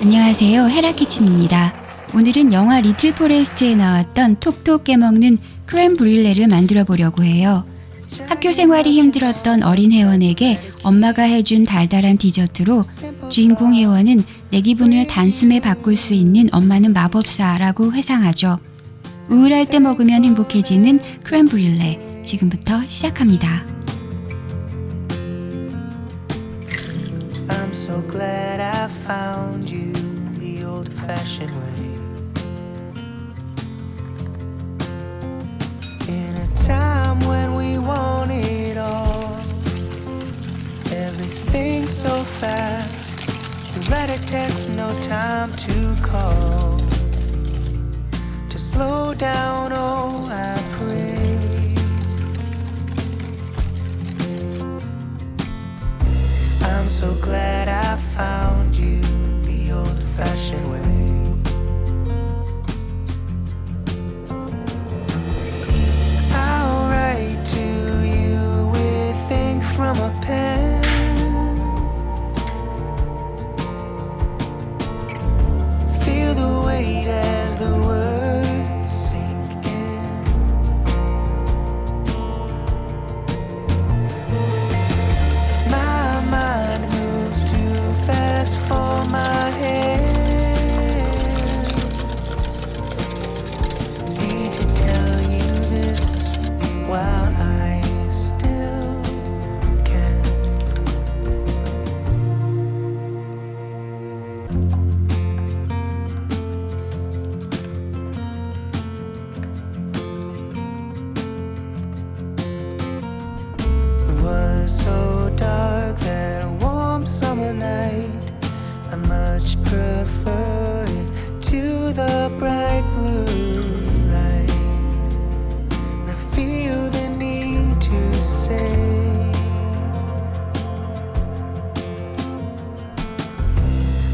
안녕하세요. 헤라키친입니다. 오늘은 영화 리틀 포레스트에 나왔던 톡톡 깨먹는 크렘 브릴레를 만들어 보려고 해요. 학교 생활이 힘들었던 어린 혜원에게 엄마가 해준 달달한 디저트로 주인공 혜원은 내 기분을 단숨에 바꿀 수 있는 엄마는 마법사라고 회상하죠. 우울할 때 먹으면 행복해지는 크렘 브릴레, 지금부터 시작합니다. I'm so glad I found you the old-fashioned way. In a time when we want it all, everything's so fast. You write a text, no time to call. To slow down, oh, I pray. I'm so glad I found you the old-fashioned way. I'll write to you with ink from a pen. Feel the weight as the words sink in. My mind moves too fast for my head. Need to tell you this while I still can. It was so dark that warm summer night. I much prefer it to the bright blue light. And I feel the need to say,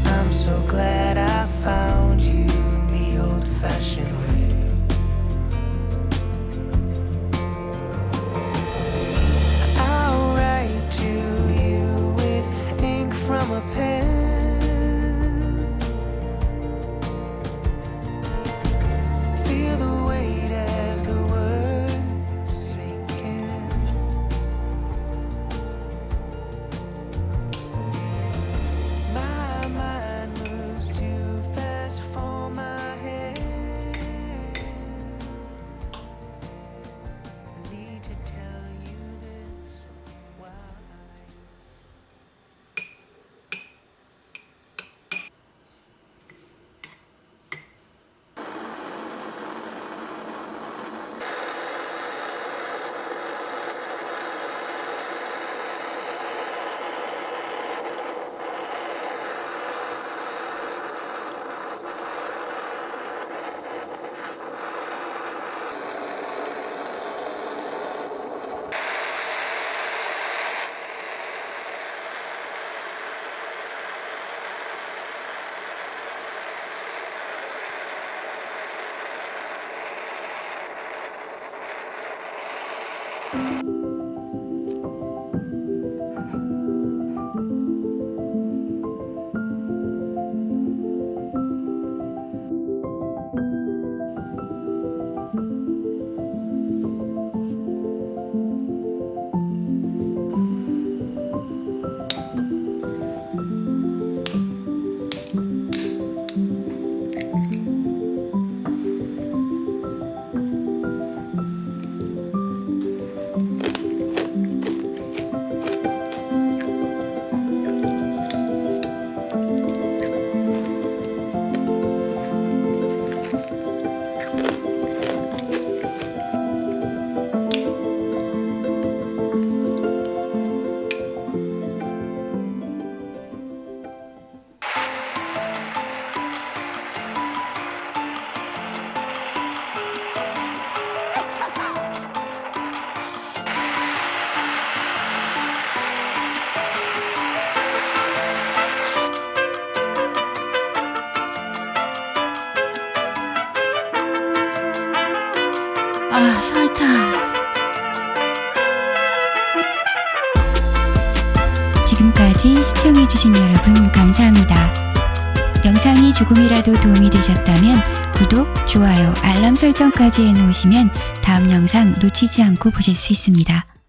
I'm so glad I found you the old-fashioned way. I'll write to you with ink from a pen. Feel the weight as the words sink in. My mind moves too fast for my head. I need to tell you this while I 설탕. 지금까지 시청해주신 여러분 감사합니다. 영상 영상이 조금이라도 도움이 되셨다면 구독, 좋아요, 알람 설정까지 해놓으시면 다음 영상 놓치지 않고 보실 수 있습니다.